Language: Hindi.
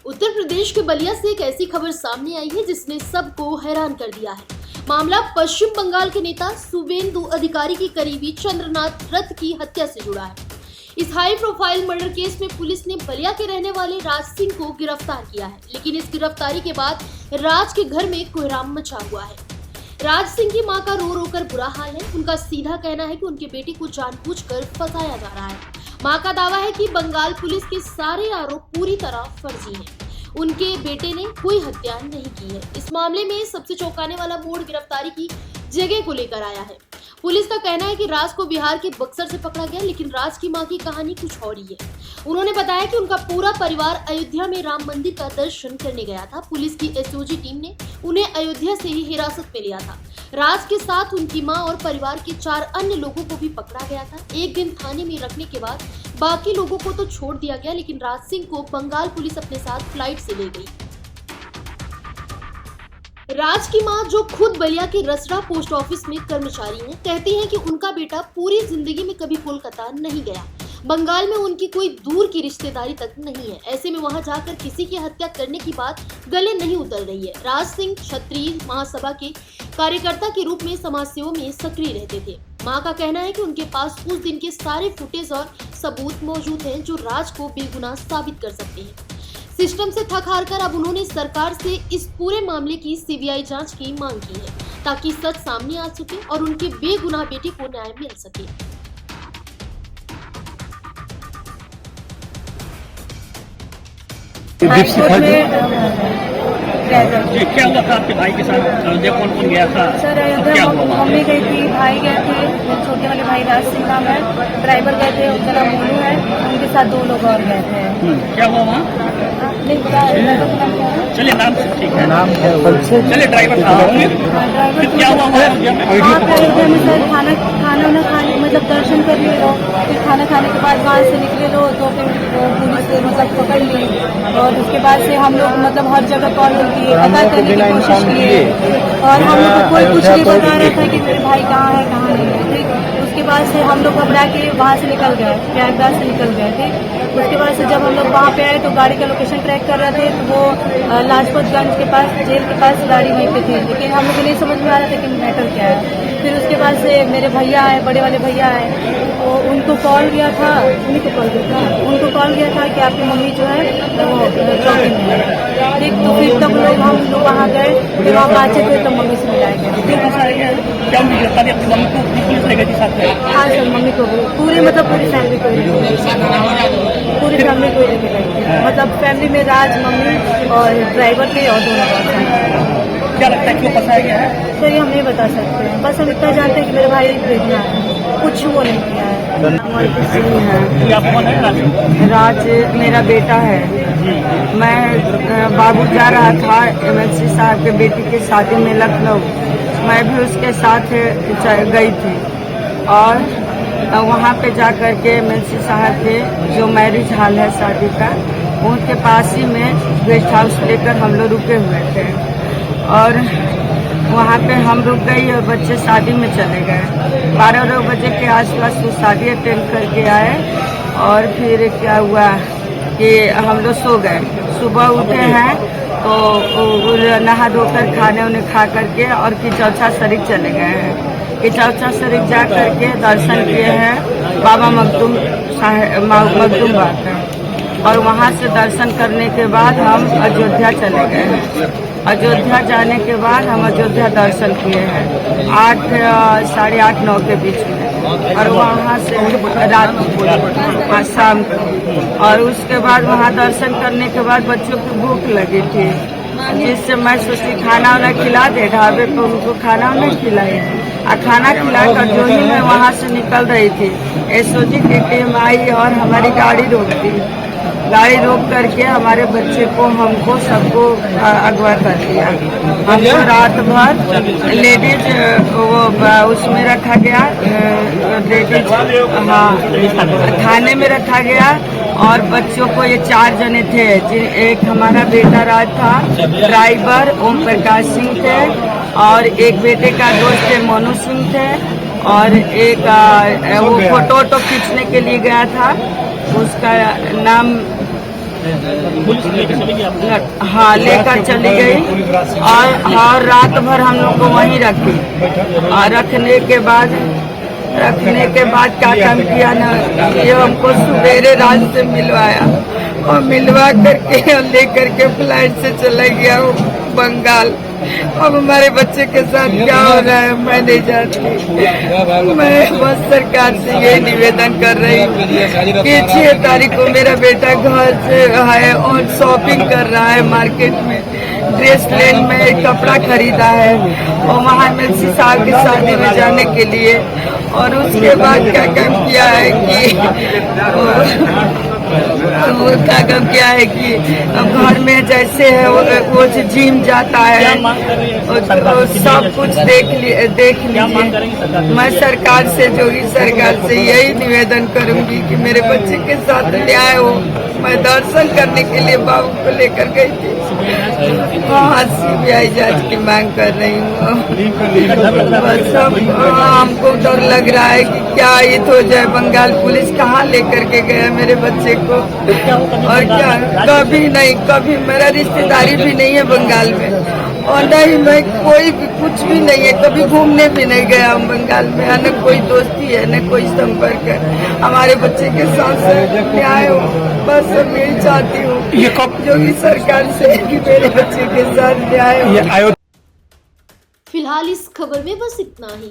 उत्तर प्रदेश के बलिया से एक ऐसी खबर सामने आई है जिसने सबको हैरान कर दिया है। मामला पश्चिम बंगाल के नेता शुभेंदु अधिकारी की करीबी चंद्रनाथ रथ की हत्या से जुड़ा है। इस हाई प्रोफाइल मर्डर केस में पुलिस ने बलिया के रहने वाले राज सिंह को गिरफ्तार किया है, लेकिन इस गिरफ्तारी के बाद राज के घर में कोहराम मचा हुआ है। राज सिंह की मां का रो रो कर बुरा हाल है। उनका सीधा कहना है कि उनके बेटे को जानबूझकर फंसाया जा रहा है। मां का दावा है कि बंगाल पुलिस के सारे आरोप पूरी तरह फर्जी हैं। उनके बेटे ने कोई हत्या नहीं की है। इस मामले में सबसे चौंकाने वाला मोड़ गिरफ्तारी की जगह को लेकर आया है। पुलिस का कहना है कि राज को बिहार के बक्सर से पकड़ा गया, लेकिन राज की मां की कहानी कुछ और ही है। उन्होंने बताया कि उनका पूरा परिवार अयोध्या में राम मंदिर का दर्शन करने गया था। पुलिस की एसओजी टीम ने उन्हें अयोध्या से ही हिरासत में लिया था। राज के साथ उनकी मां और परिवार के 4 अन्य लोगों को भी पकड़ा गया था। एक दिन थाने में रखने के बाद बाकी लोगों को तो छोड़ दिया गया, लेकिन राज सिंह को बंगाल पुलिस अपने साथ फ्लाइट से ले गई। राज की मां, जो खुद बलिया के रसड़ा पोस्ट ऑफिस में कर्मचारी हैं, कहती हैं कि उनका बेटा पूरी जिंदगी में कभी कोलकाता नहीं गया। बंगाल में उनकी कोई दूर की रिश्तेदारी तक नहीं है। ऐसे में वहां जाकर किसी की हत्या करने की बात गले नहीं उतर रही है। राज सिंह क्षत्रिय महासभा के कार्यकर्ता के रूप में समाज सेवा में सक्रिय रहते थे। मां का कहना है कि उनके पास उस दिन के सारे फुटेज और सबूत मौजूद हैं जो राज को बेगुनाह साबित कर सकते हैं। सिस्टम से थक हार कर अब उन्होंने सरकार से इस पूरे मामले की सीबीआई जांच की मांग की है, ताकि सच सामने आ सके और उनके बेगुनाह बेटे को न्याय मिल सके। क्या हुआ था आपके भाई के साथ? अयोध्या कौन कौन गया था? सर, अयोध्या मम्मी गई थी, भाई गए थे, छोटे वाले भाई राज सिंह नाम है, ड्राइवर गए थे, उसका नाम मोनू है, उनके साथ 2 लोग और गए थे। क्या हुआ वहाँ? नहीं पता, चलिए नाम से ठीक है, नाम चलिए ड्राइवर था। फिर क्या हुआ वहाँ अयोध्या में? सर खाना खाने मतलब दर्शन कर लिए लोग, फिर खाना खाने के बाद वहाँ से निकले लोग, तो फिर पुलिस से मतलब पकड़ ली और उसके बाद से हम लोग मतलब हर जगह कॉल किए, पता करने की कोशिश किए और हम लोग को कोई कुछ नहीं बता रहा था कि मेरे भाई कहाँ है कहाँ नहीं है। ठीक, उसके बाद से हम लोग घबरा के वहाँ से निकल गए, प्रयागराज से निकल गए थे। उसके बाद से जब हम लोग वहाँ पे आए तो गाड़ी का लोकेशन ट्रैक कर रहे थे, तो वो लाजपतगंज के पास, जेल के पास गाड़ी वहीं पे थी, लेकिन हम लोग को नहीं समझ में आ रहा था कि मैटर क्या है। फिर उसके बाद से मेरे भैया आए, बड़े वाले भैया आए, तो उनको कॉल किया था, उनको कॉल किया था कि आपकी मम्मी जो है वो चौकी में है। ठीक, तो फिर तब लोग हम लोग वहाँ गए, फिर वहाँ पहुँचे थे तो मम्मी से मिलाया गया। क्या गिरफ्तारी अपनी मम्मी को पुलिस ले गई साथ में? हाँ सर, मम्मी को पूरी मतलब पूरी फैमिली को लेके गई, मतलब फैमिली में राज, मम्मी और ड्राइवर के और 2 लोग। क्या लगता है क्यों फंसाया गया है? सर ये हम नहीं बता सकते हैं, बस हम इतना जानते हैं कि मेरा भाई भेजना है, कुछ वो नहीं किया है। आप कौन है? राज मेरा बेटा है। मैं बाबू जा रहा था एमएलसी साहब के बेटी की शादी में लखनऊ, मैं भी उसके साथ गई थी और वहाँ पे जा कर के एमएलसी साहब के जो मैरिज हॉल है शादी का, उनके पास ही में गेस्ट हाउस लेकर हम लोग रुके हुए थे और वहाँ पे हम रुक गई और बच्चे शादी में चले गए। 12 बजे के आसपास वो शादी अटेंड करके आए और फिर क्या हुआ कि हम लोग सो गए। सुबह उठे हैं तो नहा धोकर खाने उन्हें खा करके और किचौचा शरीफ चले गए हैं। किचौचा शरीफ जा करके दर्शन किए हैं बाबा मखदूम बाग का, और वहाँ से दर्शन करने के बाद हम अयोध्या चले गए हैं। अयोध्या जाने के बाद हम अयोध्या दर्शन किए हैं 8, साढ़े 8, 9 के बीच में, और वहाँ से रात शाम को, और उसके बाद वहाँ दर्शन करने के बाद बच्चों की भूख लगी थी, जिससे मैं सोची खाना वाना खिला दे, ढाबे पर उनको खाना वाना खिलाई और खाना खिलाकर जो ही मैं वहाँ से निकल रही थी, एसओजी की टीम आई और हमारी गाड़ी रोक दी। गाड़ी रोक करके हमारे बच्चे को, हमको सबको अगवा कर दिया। हमको रात भर लेडीज वो उसमें रखा गया, लेडीज हाँ थाने में रखा गया, और बच्चों को ये 4 जने थे, एक हमारा बेटा राज था, ड्राइवर ओम प्रकाश सिंह थे, और एक बेटे का दोस्त थे मोनू सिंह थे, और एक वो फोटो खींचने के लिए गया था, उसका नाम पुलिस लेकर चली गई आपको? हाँ, लेकर चली गई और रात भर हम लोग को वहीं रखी। और रखने के बाद क्या काम किया ना, ये हमको सवेरे रात से मिलवाया और मिलवा करके लेकर के फ्लाइट से चला गया वो बंगाल। अब हमारे बच्चे के साथ क्या हो रहा है मैं नहीं जानती। मैं बस सरकार से यही निवेदन कर रही हूँ कि 6 तारीख को मेरा बेटा घर से है और शॉपिंग कर रहा है मार्केट में, ड्रेस लेन में कपड़ा खरीदा है और वहाँ एमएलसी साहब की शादी में जाने के लिए। और उसके बाद क्या काम किया है कि घर में जैसे है वो जिम जाता है और सब कुछ देख लीजिए। मैं सरकार से, जोगी सरकार से यही निवेदन करूंगी कि मेरे बच्चे के साथ न्याय हो। मैं दर्शन करने के लिए बाबू को लेकर गई थी, वहाँ CBI जांच की मांग कर रही हूँ। बस हमको डर लग रहा है कि क्या हित हो जाए। बंगाल पुलिस कहाँ लेकर के गया मेरे बच्चे को, और क्या कभी नहीं, कभी मेरा रिश्तेदारी भी नहीं है बंगाल में और नहीं मैं कोई भी कुछ भी नहीं है, कभी घूमने भी नहीं गया हम बंगाल में, न कोई दोस्ती है न कोई संपर्क है। हमारे बच्चे के साथ न्याय हो, बस मैं यही चाहती हूँ जोगी सरकार से कि मेरे बच्चे के साथ न्याय हो। फिलहाल इस खबर में बस इतना ही।